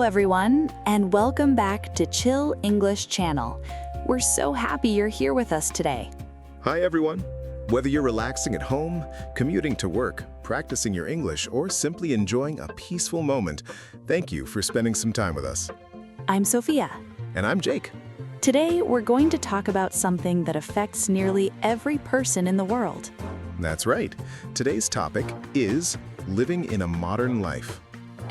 everyone, and welcome back to Chill English Channel. We're so happy you're here with us today. Hi everyone! Whether you're relaxing at home, commuting to work, practicing your English, or simply enjoying a peaceful moment, thank you for spending some time with us. I'm Sophia. And I'm Jake. Today, we're going to talk about something that affects nearly every person in the world. That's right. Today's topic is living in a modern life.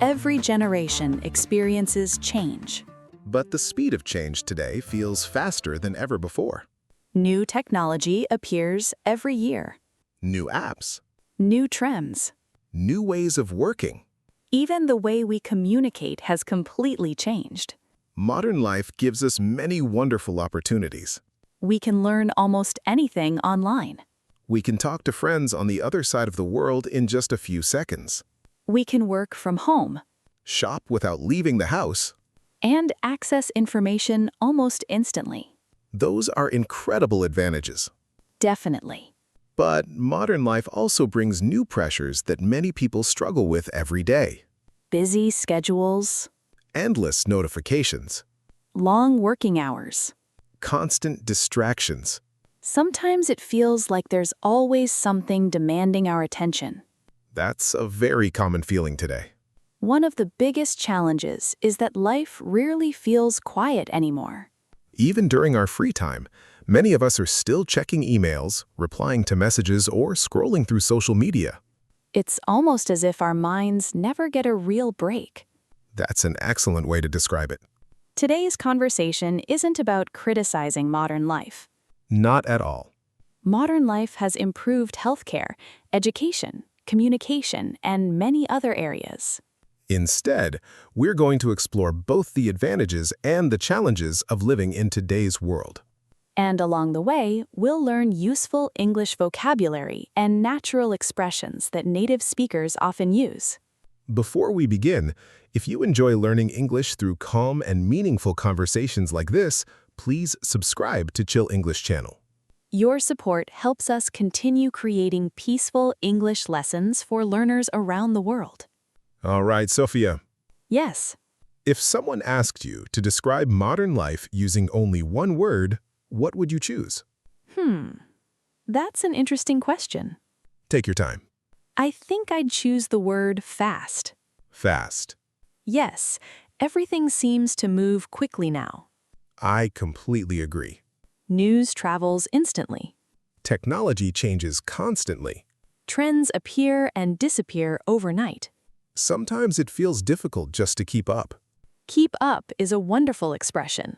Every generation experiences change. But the speed of change today feels faster than ever before. New technology appears every year. New apps. New trends. New ways of working. Even the way we communicate has completely changed. Modern life gives us many wonderful opportunities. We can learn almost anything online. We can talk to friends on the other side of the world in just a few seconds. We can work from home. Shop without leaving the house. And access information almost instantly. Those are incredible advantages. Definitely. But modern life also brings new pressures that many people struggle with every day. Busy schedules. Endless notifications. Long working hours. Constant distractions. Sometimes it feels like there's always something demanding our attention. That's a very common feeling today. One of the biggest challenges is that life rarely feels quiet anymore. Even during our free time, many of us are still checking emails, replying to messages, or scrolling through social media. It's almost as if our minds never get a real break. That's an excellent way to describe it. Today's conversation isn't about criticizing modern life. Not at all. Modern life has improved healthcare, education, communication, and many other areas. Instead, we're going to explore both the advantages and the challenges of living in today's world. And along the way, we'll learn useful English vocabulary and natural expressions that native speakers often use. Before we begin, if you enjoy learning English through calm and meaningful conversations like this, please subscribe to Chill English Channel. Your support helps us continue creating peaceful English lessons for learners around the world. All right, Sophia. Yes. If someone asked you to describe modern life using only one word, what would you choose? That's an interesting question. Take your time. I think I'd choose the word fast. Fast. Yes, everything seems to move quickly now. I completely agree. News travels instantly. Technology changes constantly. Trends appear and disappear overnight. Sometimes it feels difficult just to keep up. Keep up is a wonderful expression.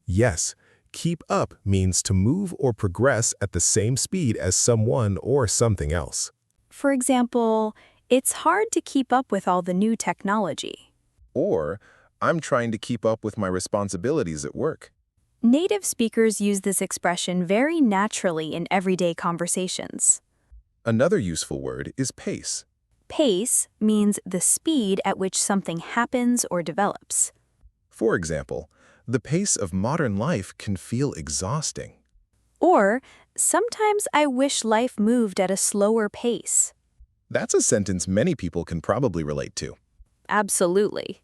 Yes, keep up means to move or progress at the same speed as someone or something else. For example, it's hard to keep up with all the new technology. Or, I'm trying to keep up with my responsibilities at work. Native speakers use this expression very naturally in everyday conversations. Another useful word is pace. Pace means the speed at which something happens or develops. For example, the pace of modern life can feel exhausting. Or, sometimes I wish life moved at a slower pace. That's a sentence many people can probably relate to. Absolutely.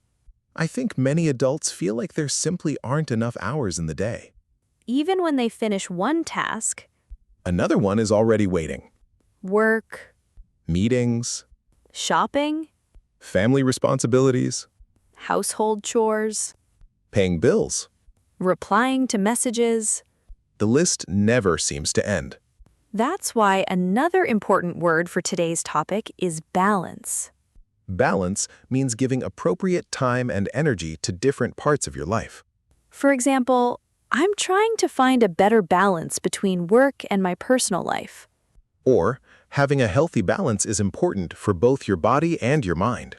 I think many adults feel like there simply aren't enough hours in the day. Even when they finish one task, Another one is already waiting. work, Meetings, shopping, family responsibilities, household chores, paying bills. replying to messages. The list never seems to end. That's why another important word for today's topic is balance. Balance means giving appropriate time and energy to different parts of your life. For example, I'm trying to find a better balance between work and my personal life. Or, having a healthy balance is important for both your body and your mind.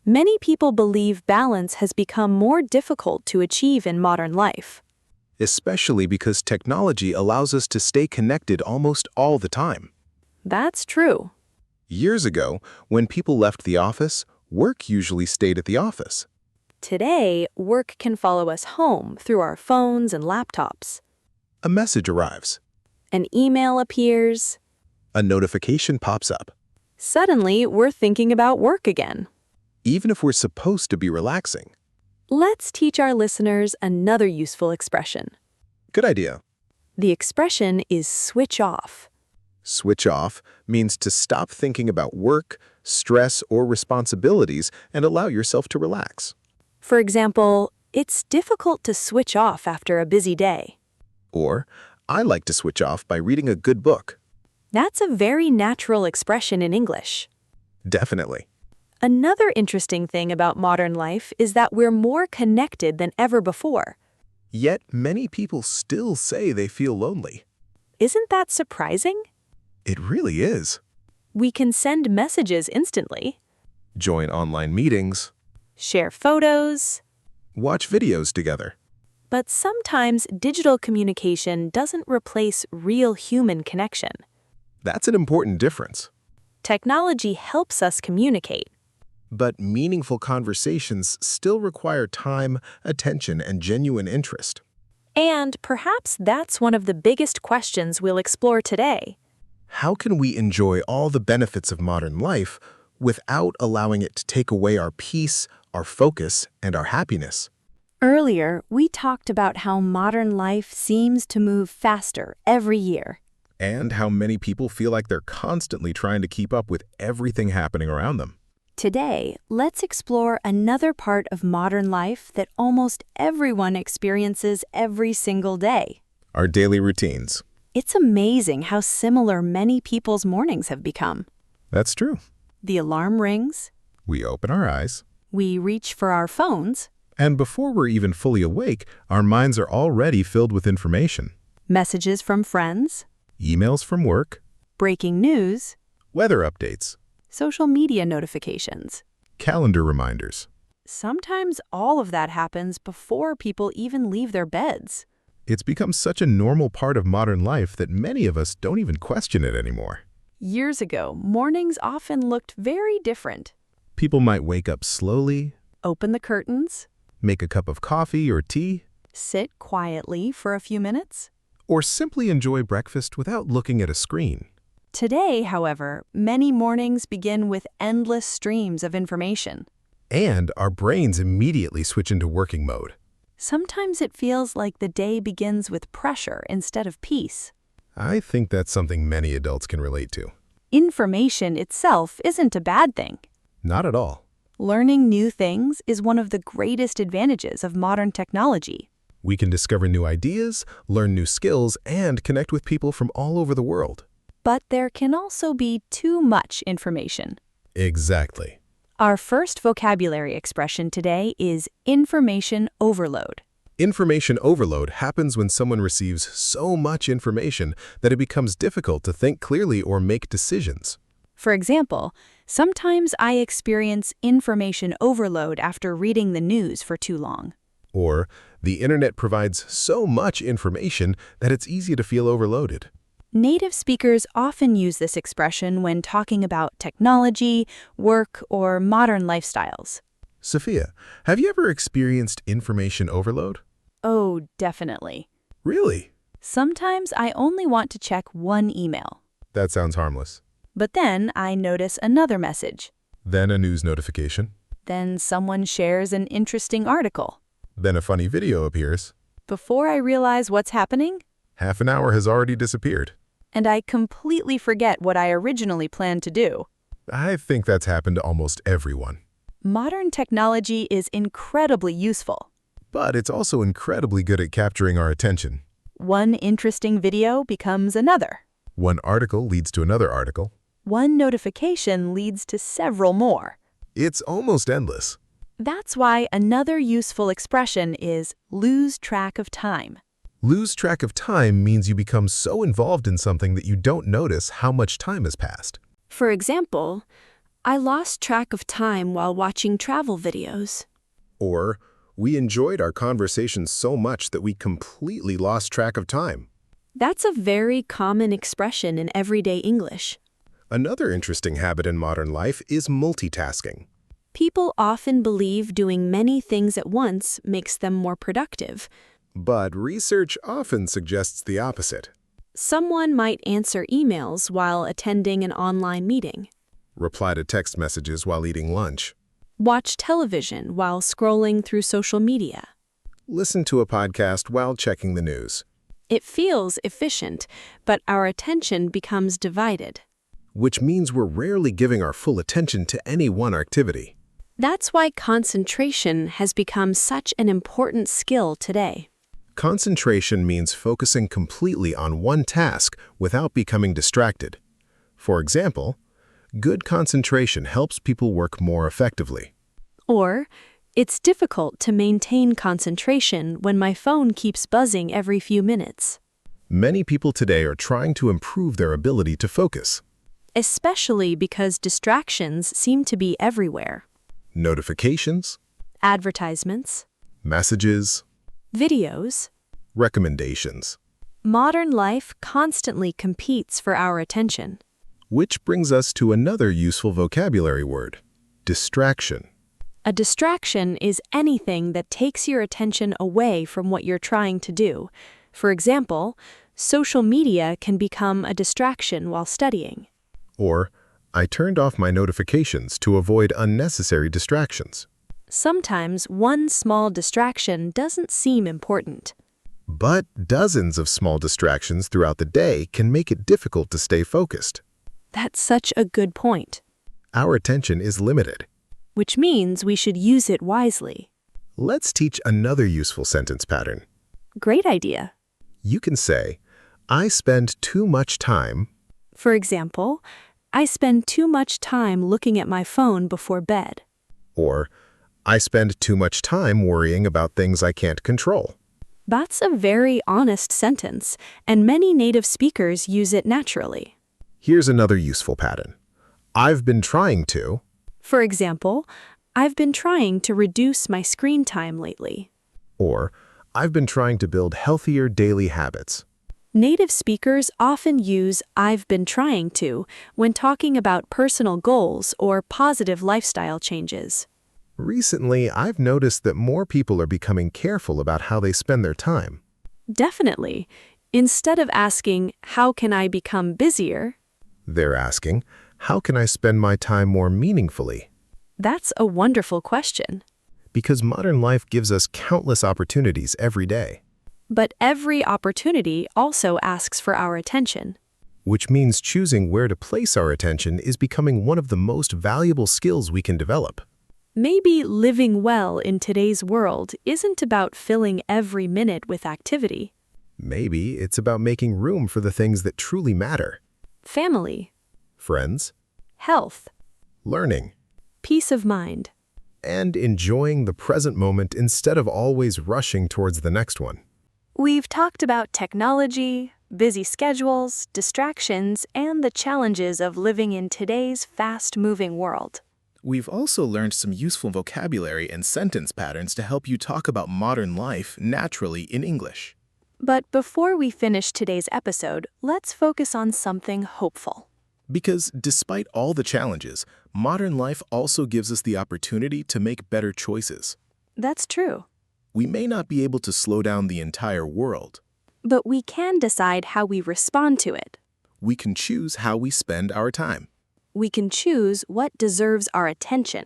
Many people believe balance has become more difficult to achieve in modern life. Especially because technology allows us to stay connected almost all the time. That's true. Years ago, when people left the office, work usually stayed at the office. Today, work can follow us home through our phones and laptops. A message arrives. An email appears. A notification pops up. Suddenly, we're thinking about work again. Even if we're supposed to be relaxing. Let's teach our listeners another useful expression. Good idea. The expression is switch off. Switch off means to stop thinking about work, stress, or responsibilities and allow yourself to relax. For example, it's difficult to switch off after a busy day. Or, I like to switch off by reading a good book. That's a very natural expression in English. Definitely. Another interesting thing about modern life is that we're more connected than ever before. Yet, many people still say they feel lonely. Isn't that surprising? It really is. We can send messages instantly, Join online meetings, share photos, watch videos together. but sometimes digital communication doesn't replace real human connection. That's an important difference. Technology helps us communicate. But meaningful conversations still require time, attention, and genuine interest. And perhaps that's one of the biggest questions we'll explore today. How can we enjoy all the benefits of modern life without allowing it to take away our peace, our focus, and our happiness? Earlier, we talked about how modern life seems to move faster every year. And how many people feel like they're constantly trying to keep up with everything happening around them. Today, let's explore another part of modern life that almost everyone experiences every single day. Our daily routines. It's amazing how similar many people's mornings have become. That's true. The alarm rings, We open our eyes, we reach for our phones, and before we're even fully awake, our minds are already filled with information. messages from friends, Emails from work, breaking news, weather updates, social media notifications. calendar reminders. Sometimes all of that happens before people even leave their beds. It's become such a normal part of modern life that many of us don't even question it anymore. Years ago, mornings often looked very different. People might wake up slowly, Open the curtains, make a cup of coffee or tea, sit quietly for a few minutes. or simply enjoy breakfast without looking at a screen. Today, however, many mornings begin with endless streams of information. And our brains immediately switch into working mode. Sometimes it feels like the day begins with pressure instead of peace. I think that's something many adults can relate to. Information itself isn't a bad thing. Not at all. Learning new things is one of the greatest advantages of modern technology. We can discover new ideas, learn new skills, and connect with people from all over the world. But there can also be too much information. Exactly. Our first vocabulary expression today is information overload. Information overload happens when someone receives so much information that it becomes difficult to think clearly or make decisions. For example, sometimes I experience information overload after reading the news for too long. Or, the internet provides so much information that it's easy to feel overloaded. Native speakers often use this expression when talking about technology, work, or modern lifestyles. Sophia, have you ever experienced information overload? Oh, definitely. Really? Sometimes I only want to check one email. That sounds harmless. But then I notice another message. Then a news notification. Then someone shares an interesting article. Then a funny video appears. Before I realize what's happening, Half an hour has already disappeared. and I completely forget what I originally planned to do. I think that's happened to almost everyone. Modern technology is incredibly useful. But it's also incredibly good at capturing our attention. One interesting video becomes another. One article leads to another article. One notification leads to several more. It's almost endless. That's why another useful expression is lose track of time. Lose track of time means you become so involved in something that you don't notice how much time has passed. For example, I lost track of time while watching travel videos. Or, we enjoyed our conversation so much that we completely lost track of time. That's a very common expression in everyday English. Another interesting habit in modern life is multitasking. People often believe doing many things at once makes them more productive. But research often suggests the opposite. Someone might answer emails while attending an online meeting. Reply to text messages while eating lunch. Watch television while scrolling through social media. Listen to a podcast while checking the news. It feels efficient, but our attention becomes divided. Which means we're rarely giving our full attention to any one activity. That's why concentration has become such an important skill today. Concentration means focusing completely on one task without becoming distracted. For example, good concentration helps people work more effectively. Or, it's difficult to maintain concentration when my phone keeps buzzing every few minutes. Many people today are trying to improve their ability to focus. Especially because distractions seem to be everywhere. Notifications, Advertisements, messages, videos. recommendations. Modern life constantly competes for our attention. Which brings us to another useful vocabulary word, distraction. A distraction is anything that takes your attention away from what you're trying to do. For example, social media can become a distraction while studying. Or, I turned off my notifications to avoid unnecessary distractions. Sometimes one small distraction doesn't seem important. But dozens of small distractions throughout the day can make it difficult to stay focused. That's such a good point. Our attention is limited. Which means we should use it wisely. Let's teach another useful sentence pattern. Great idea. You can say, I spend too much time. For example, I spend too much time looking at my phone before bed. Or, I spend too much time worrying about things I can't control. That's a very honest sentence, and many native speakers use it naturally. Here's another useful pattern. I've been trying to. For example, I've been trying to reduce my screen time lately. Or, I've been trying to build healthier daily habits. Native speakers often use I've been trying to when talking about personal goals or positive lifestyle changes. Recently, I've noticed that more people are becoming careful about how they spend their time. Definitely. Instead of asking, how can I become busier? They're asking, how can I spend my time more meaningfully? That's a wonderful question. Because modern life gives us countless opportunities every day. But every opportunity also asks for our attention. Which means choosing where to place our attention is becoming one of the most valuable skills we can develop. Maybe living well in today's world isn't about filling every minute with activity. Maybe it's about making room for the things that truly matter. Family, Friends, health, learning, peace of mind. and enjoying the present moment instead of always rushing towards the next one. We've talked about technology, busy schedules, distractions, and the challenges of living in today's fast-moving world. We've also learned some useful vocabulary and sentence patterns to help you talk about modern life naturally in English. But before we finish today's episode, let's focus on something hopeful. Because despite all the challenges, modern life also gives us the opportunity to make better choices. That's true. We may not be able to slow down the entire world. But we can decide how we respond to it. We can choose how we spend our time. We can choose what deserves our attention.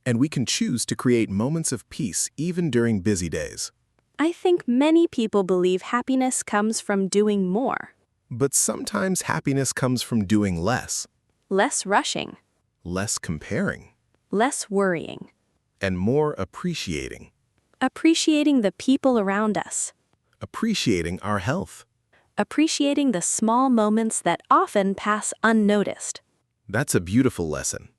And we can choose to create moments of peace even during busy days. I think many people believe happiness comes from doing more. But sometimes happiness comes from doing less, Less rushing, less comparing, less worrying, and more appreciating. appreciating the people around us, Appreciating our health. appreciating the small moments that often pass unnoticed. That's a beautiful lesson.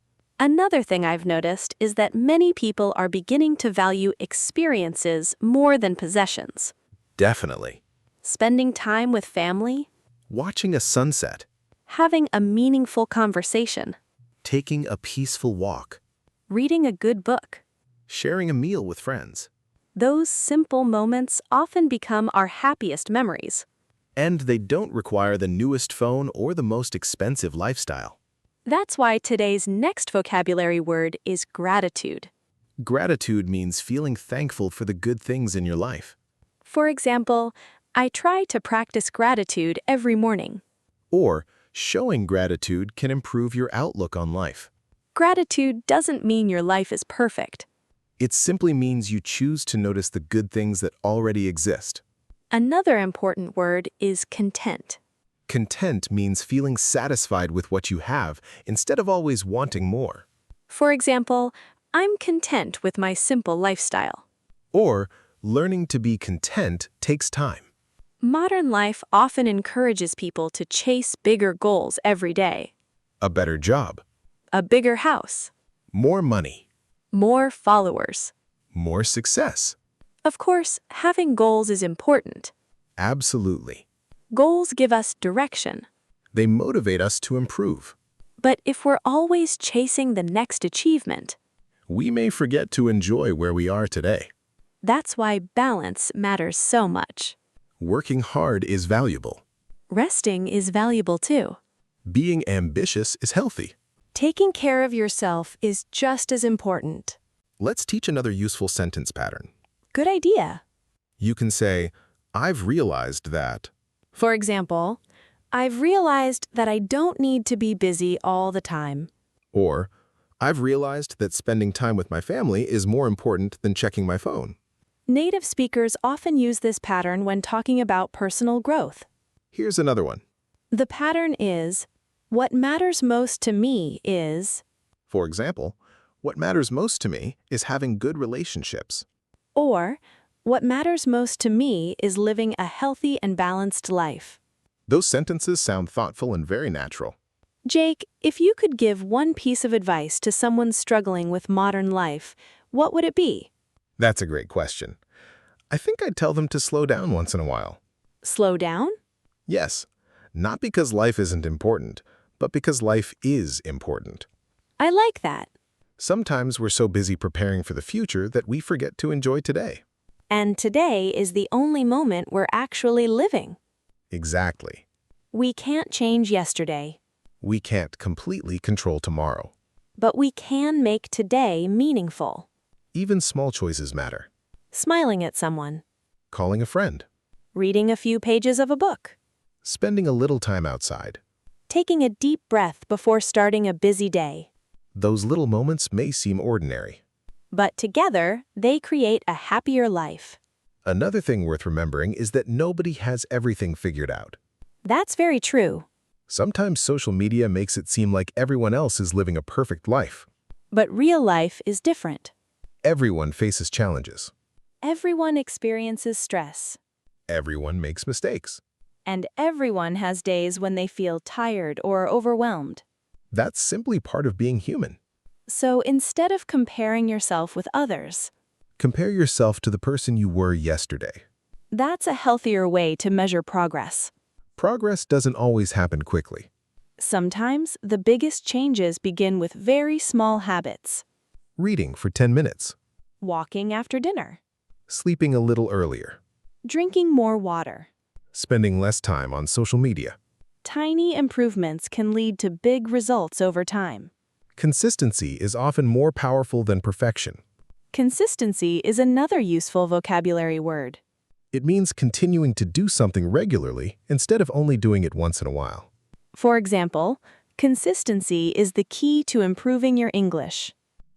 Another thing I've noticed is that many people are beginning to value experiences more than possessions. Definitely. Spending time with family, Watching a sunset, having a meaningful conversation, taking a peaceful walk, reading a good book. sharing a meal with friends. Those simple moments often become our happiest memories. And they don't require the newest phone or the most expensive lifestyle. That's why today's next vocabulary word is gratitude. Gratitude means feeling thankful for the good things in your life. For example, I try to practice gratitude every morning. Or, showing gratitude can improve your outlook on life. Gratitude doesn't mean your life is perfect. It simply means you choose to notice the good things that already exist. Another important word is content. Content means feeling satisfied with what you have instead of always wanting more. For example, I'm content with my simple lifestyle. Or, learning to be content takes time. Modern life often encourages people to chase bigger goals every day. A better job, A bigger house, more money, more followers. more success. Of course, having goals is important. Absolutely. Goals give us direction. They motivate us to improve. But if we're always chasing the next achievement, We may forget to enjoy where we are today. that's why balance matters so much. Working hard is valuable. Resting is valuable too. Being ambitious is healthy. Taking care of yourself is just as important. Let's teach another useful sentence pattern. Good idea. You can say, I've realized that. For example, I've realized that I don't need to be busy all the time. Or, I've realized that spending time with my family is more important than checking my phone. Native speakers often use this pattern when talking about personal growth. Here's another one. The pattern is, what matters most to me is, For example, what matters most to me is having good relationships. or, what matters most to me is living a healthy and balanced life. Those sentences sound thoughtful and very natural. Jake, if you could give one piece of advice to someone struggling with modern life, what would it be? That's a great question. I think I'd tell them to slow down once in a while. Slow down? Yes, not because life isn't important, but because life is important. I like that. Sometimes we're so busy preparing for the future that we forget to enjoy today. And today is the only moment we're actually living. Exactly. We can't change yesterday, We can't completely control tomorrow. but we can make today meaningful. Even small choices matter. Smiling at someone, Calling a friend, reading a few pages of a book, spending a little time outside. taking a deep breath before starting a busy day. Those little moments may seem ordinary. But together, they create a happier life. Another thing worth remembering is that nobody has everything figured out. That's very true. Sometimes social media makes it seem like everyone else is living a perfect life. But real life is different. Everyone faces challenges. Everyone experiences stress. Everyone makes mistakes. And everyone has days when they feel tired or overwhelmed. That's simply part of being human. So instead of comparing yourself with others, Compare yourself to the person you were yesterday. that's a healthier way to measure progress. Progress doesn't always happen quickly. Sometimes the biggest changes begin with very small habits. Reading for 10 minutes. Walking after dinner. Sleeping a little earlier. Drinking more water. Spending less time on social media. Tiny improvements can lead to big results over time. Consistency is often more powerful than perfection. Consistency is another useful vocabulary word. It means continuing to do something regularly instead of only doing it once in a while. For example, consistency is the key to improving your English.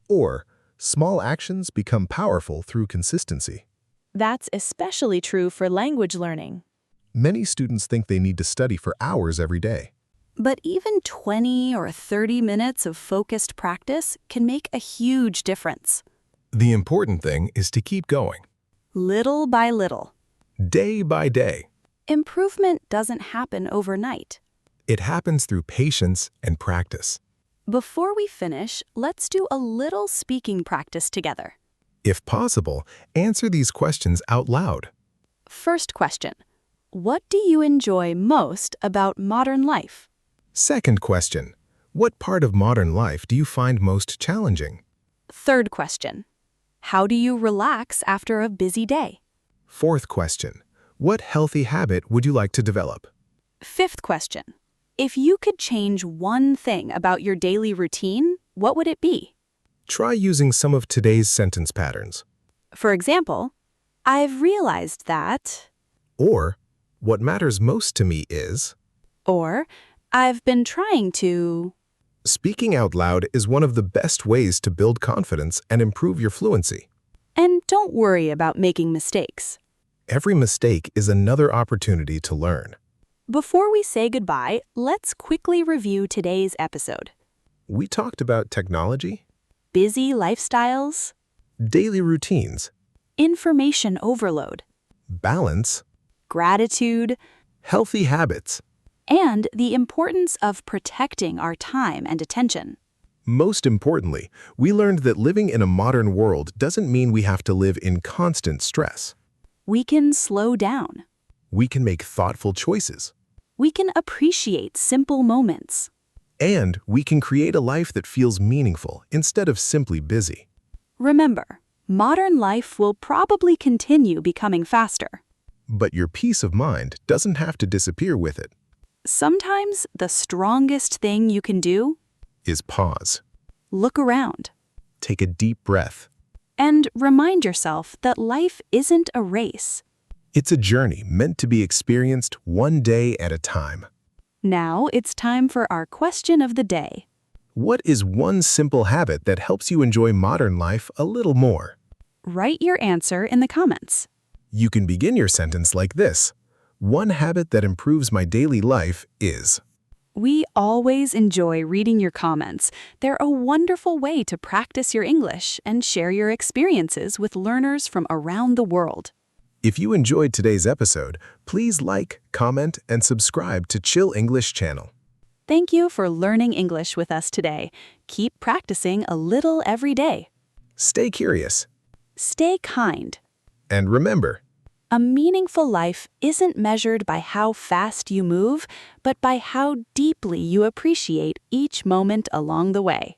Or, small actions become powerful through consistency. That's especially true for language learning. Many students think they need to study for hours every day. But even 20 or 30 minutes of focused practice can make a huge difference. The important thing is to keep going, Little by little. day by day. Improvement doesn't happen overnight. It happens through patience and practice. Before we finish, let's do a little speaking practice together. If possible, answer these questions out loud. First question. What do you enjoy most about modern life? Second question, what part of modern life do you find most challenging? Third question. How do you relax after a busy day? Fourth question, what healthy habit would you like to develop? Fifth question. If you could change one thing about your daily routine, what would it be? Try using some of today's sentence patterns. For example, I've realized that, Or, what matters most to me is, or I've been trying to. Speaking out loud is one of the best ways to build confidence and improve your fluency. And don't worry about making mistakes. Every mistake is another opportunity to learn. Before we say goodbye, let's quickly review today's episode. We talked about technology, Busy lifestyles, daily routines, information overload, balance, gratitude, healthy habits. and the importance of protecting our time and attention. Most importantly, we learned that living in a modern world doesn't mean we have to live in constant stress. We can slow down. We can make thoughtful choices. We can appreciate simple moments. And we can create a life that feels meaningful instead of simply busy. Remember, modern life will probably continue becoming faster. But your peace of mind doesn't have to disappear with it. Sometimes the strongest thing you can do, Is pause. look around, Take a deep breath. and remind yourself that life isn't a race. It's a journey meant to be experienced one day at a time. Now it's time for our question of the day. What is one simple habit that helps you enjoy modern life a little more? Write your answer in the comments. You can begin your sentence like this. One habit that improves my daily life is. We always enjoy reading your comments. They're a wonderful way to practice your English and share your experiences with learners from around the world. If you enjoyed today's episode, please like, comment, and subscribe to Chill English channel. Thank you for learning English with us today. Keep practicing a little every day. Stay curious. Stay kind. And remember, A meaningful life isn't measured by how fast you move, but by how deeply you appreciate each moment along the way.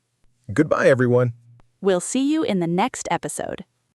goodbye everyone. We'll see you in the next episode.